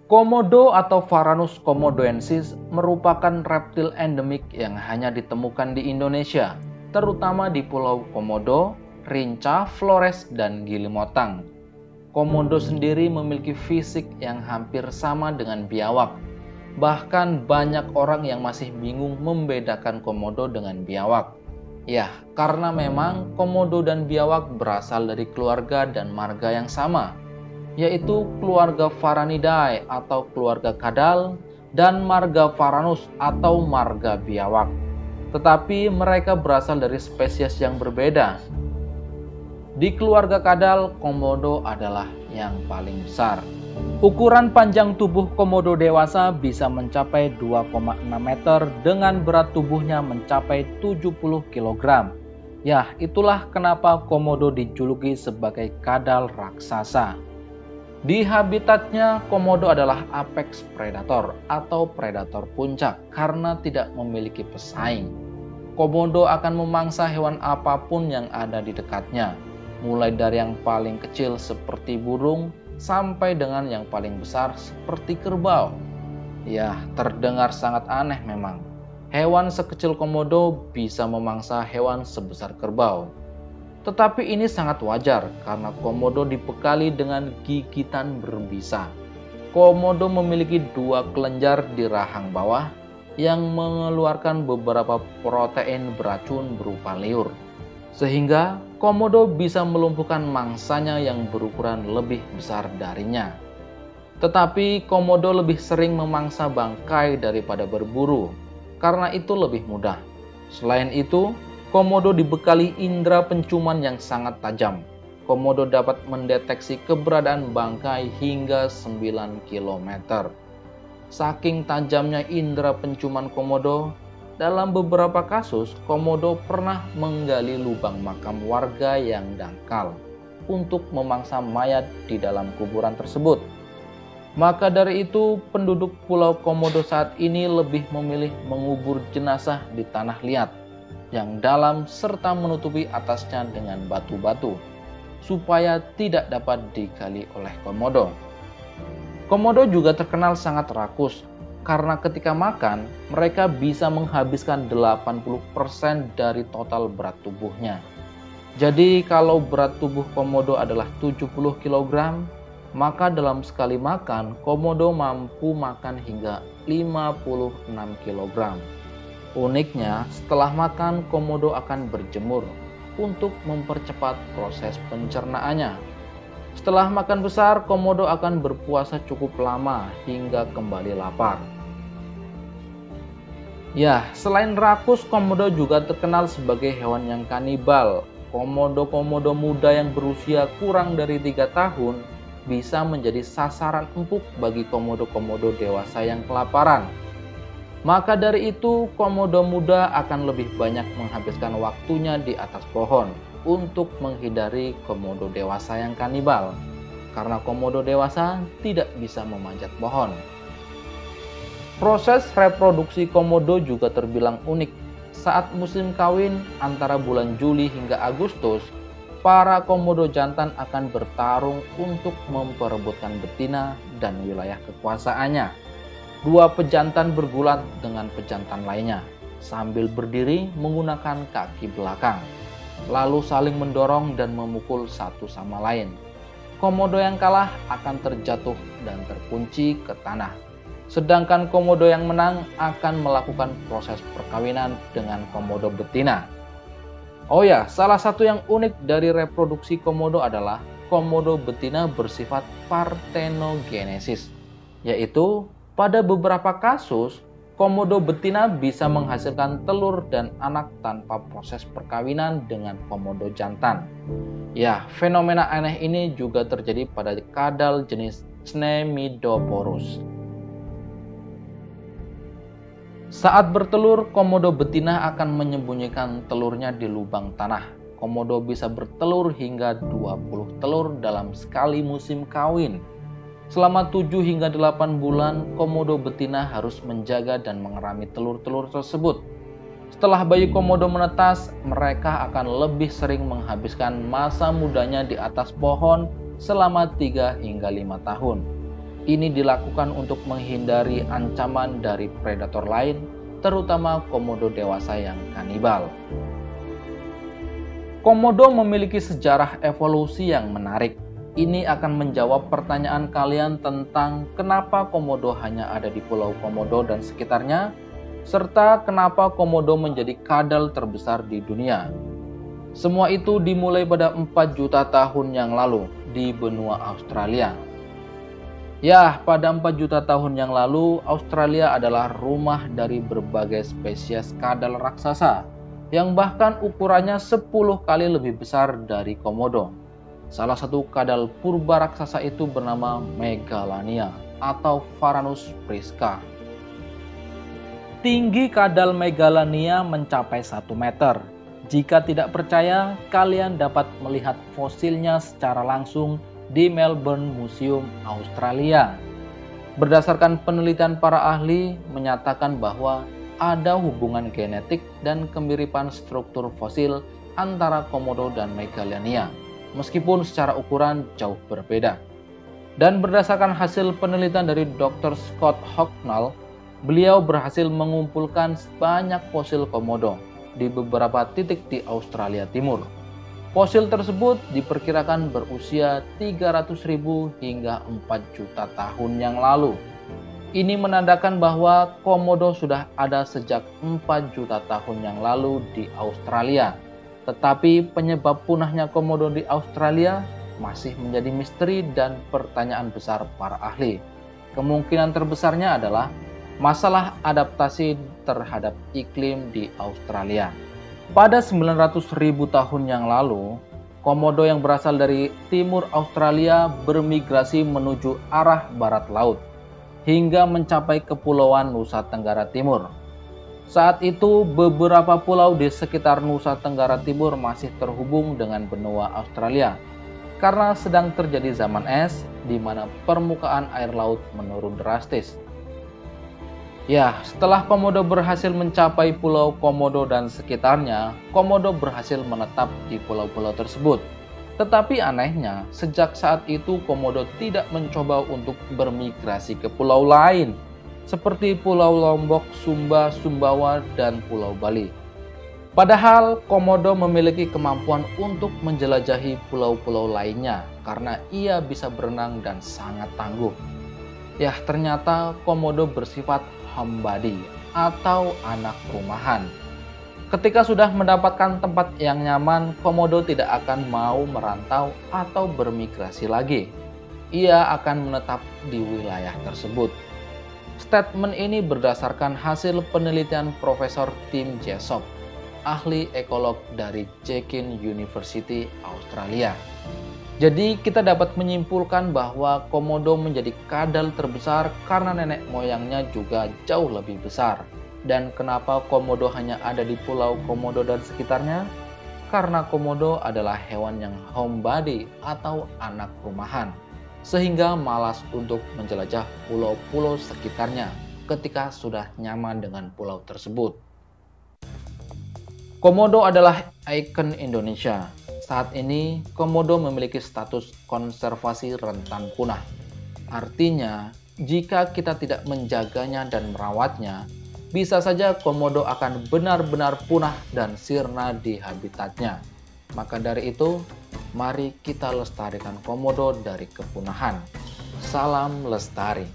Komodo atau Varanus komodoensis merupakan reptil endemik yang hanya ditemukan di Indonesia, terutama di Pulau Komodo, Rinca, Flores, dan Gili Motang. Komodo sendiri memiliki fisik yang hampir sama dengan biawak. Bahkan banyak orang yang masih bingung membedakan komodo dengan biawak. Ya, karena memang komodo dan biawak berasal dari keluarga dan marga yang sama, yaitu keluarga Varanidae atau keluarga kadal dan marga Varanus atau marga biawak. Tetapi mereka berasal dari spesies yang berbeda. Di keluarga kadal, komodo adalah yang paling besar. Ukuran panjang tubuh komodo dewasa bisa mencapai 2,6 meter dengan berat tubuhnya mencapai 70 kg. Ya, itulah kenapa komodo dijuluki sebagai kadal raksasa. Di habitatnya, komodo adalah apex predator atau predator puncak karena tidak memiliki pesaing. Komodo akan memangsa hewan apapun yang ada di dekatnya, mulai dari yang paling kecil seperti burung sampai dengan yang paling besar seperti kerbau. Ya, terdengar sangat aneh memang. Hewan sekecil komodo bisa memangsa hewan sebesar kerbau. Tetapi ini sangat wajar karena komodo dibekali dengan gigitan berbisa. Komodo memiliki 2 kelenjar di rahang bawah yang mengeluarkan beberapa protein beracun berupa liur. Sehingga komodo bisa melumpuhkan mangsanya yang berukuran lebih besar darinya. Tetapi komodo lebih sering memangsa bangkai daripada berburu, karena itu lebih mudah. Selain itu, komodo dibekali indera penciuman yang sangat tajam. Komodo dapat mendeteksi keberadaan bangkai hingga 9 km. Saking tajamnya indera penciuman komodo, dalam beberapa kasus komodo pernah menggali lubang makam warga yang dangkal untuk memangsa mayat di dalam kuburan tersebut. Maka dari itu, penduduk Pulau Komodo saat ini lebih memilih mengubur jenazah di tanah liat yang dalam serta menutupi atasnya dengan batu-batu supaya tidak dapat digali oleh komodo. Komodo juga terkenal sangat rakus karena ketika makan mereka bisa menghabiskan 80% dari total berat tubuhnya. Jadi kalau berat tubuh komodo adalah 70 kg, maka dalam sekali makan komodo mampu makan hingga 56 kg. Uniknya, setelah makan komodo akan berjemur untuk mempercepat proses pencernaannya. Setelah makan besar, komodo akan berpuasa cukup lama hingga kembali lapar. Ya, selain rakus, komodo juga terkenal sebagai hewan yang kanibal. Komodo-komodo muda yang berusia kurang dari 3 tahun bisa menjadi sasaran empuk bagi komodo-komodo dewasa yang kelaparan. Maka dari itu, komodo muda akan lebih banyak menghabiskan waktunya di atas pohon untuk menghindari komodo dewasa yang kanibal, karena komodo dewasa tidak bisa memanjat pohon. Proses reproduksi komodo juga terbilang unik. Saat musim kawin antara bulan Juli hingga Agustus, para komodo jantan akan bertarung untuk memperebutkan betina dan wilayah kekuasaannya. 2 pejantan bergulat dengan pejantan lainnya sambil berdiri menggunakan kaki belakang, lalu saling mendorong dan memukul satu sama lain. Komodo yang kalah akan terjatuh dan terkunci ke tanah. Sedangkan komodo yang menang akan melakukan proses perkawinan dengan komodo betina. Oh ya, salah satu yang unik dari reproduksi komodo adalah komodo betina bersifat parthenogenesis, yaitu pada beberapa kasus komodo betina bisa menghasilkan telur dan anak tanpa proses perkawinan dengan komodo jantan. Ya, fenomena aneh ini juga terjadi pada kadal jenis Cnemidoporus. Saat bertelur, komodo betina akan menyembunyikan telurnya di lubang tanah. Komodo bisa bertelur hingga 20 telur dalam sekali musim kawin. Selama 7 hingga 8 bulan, komodo betina harus menjaga dan mengerami telur-telur tersebut. Setelah bayi komodo menetas, mereka akan lebih sering menghabiskan masa mudanya di atas pohon selama 3 hingga 5 tahun. Ini dilakukan untuk menghindari ancaman dari predator lain, terutama komodo dewasa yang kanibal. Komodo memiliki sejarah evolusi yang menarik. Ini akan menjawab pertanyaan kalian tentang kenapa komodo hanya ada di Pulau Komodo dan sekitarnya, serta kenapa komodo menjadi kadal terbesar di dunia. Semua itu dimulai pada 4 juta tahun yang lalu di benua Australia. Ya, pada 4 juta tahun yang lalu, Australia adalah rumah dari berbagai spesies kadal raksasa, yang bahkan ukurannya 10 kali lebih besar dari komodo. Salah satu kadal purba raksasa itu bernama Megalania atau Varanus prisca. Tinggi kadal Megalania mencapai 1 meter. Jika tidak percaya, kalian dapat melihat fosilnya secara langsung di Melbourne Museum, Australia. Berdasarkan penelitian para ahli menyatakan bahwa ada hubungan genetik dan kemiripan struktur fosil antara komodo dan Megalania, meskipun secara ukuran jauh berbeda. Dan berdasarkan hasil penelitian dari Dr. Scott Hocknall, beliau berhasil mengumpulkan banyak fosil komodo di beberapa titik di Australia Timur. Fosil tersebut diperkirakan berusia 300.000 hingga 4 juta tahun yang lalu. Ini menandakan bahwa komodo sudah ada sejak 4 juta tahun yang lalu di Australia. Tetapi penyebab punahnya komodo di Australia masih menjadi misteri dan pertanyaan besar para ahli. Kemungkinan terbesarnya adalah masalah adaptasi terhadap iklim di Australia. Pada 900.000 tahun yang lalu, komodo yang berasal dari timur Australia bermigrasi menuju arah barat laut hingga mencapai Kepulauan Nusa Tenggara Timur. Saat itu, beberapa pulau di sekitar Nusa Tenggara Timur masih terhubung dengan benua Australia karena sedang terjadi zaman es di mana permukaan air laut menurun drastis. Ya, setelah komodo berhasil mencapai Pulau Komodo dan sekitarnya, komodo berhasil menetap di pulau-pulau tersebut. Tetapi anehnya, sejak saat itu komodo tidak mencoba untuk bermigrasi ke pulau lain, seperti Pulau Lombok, Sumba, Sumbawa, dan Pulau Bali. Padahal komodo memiliki kemampuan untuk menjelajahi pulau-pulau lainnya karena ia bisa berenang dan sangat tangguh. Ya, ternyata komodo bersifat homebody atau anak rumahan. Ketika sudah mendapatkan tempat yang nyaman, komodo tidak akan mau merantau atau bermigrasi lagi. Ia akan menetap di wilayah tersebut. Statement ini berdasarkan hasil penelitian Profesor Tim Jessop, ahli ekolog dari Deakin University, Australia. Jadi kita dapat menyimpulkan bahwa komodo menjadi kadal terbesar karena nenek moyangnya juga jauh lebih besar. Dan kenapa komodo hanya ada di Pulau Komodo dan sekitarnya? Karena komodo adalah hewan yang homebody atau anak rumahan, sehingga malas untuk menjelajah pulau-pulau sekitarnya ketika sudah nyaman dengan pulau tersebut. Komodo adalah ikon Indonesia. Saat ini, komodo memiliki status konservasi rentan punah. Artinya, jika kita tidak menjaganya dan merawatnya, bisa saja komodo akan benar-benar punah dan sirna di habitatnya. Maka dari itu, mari kita lestarikan komodo dari kepunahan. Salam lestari.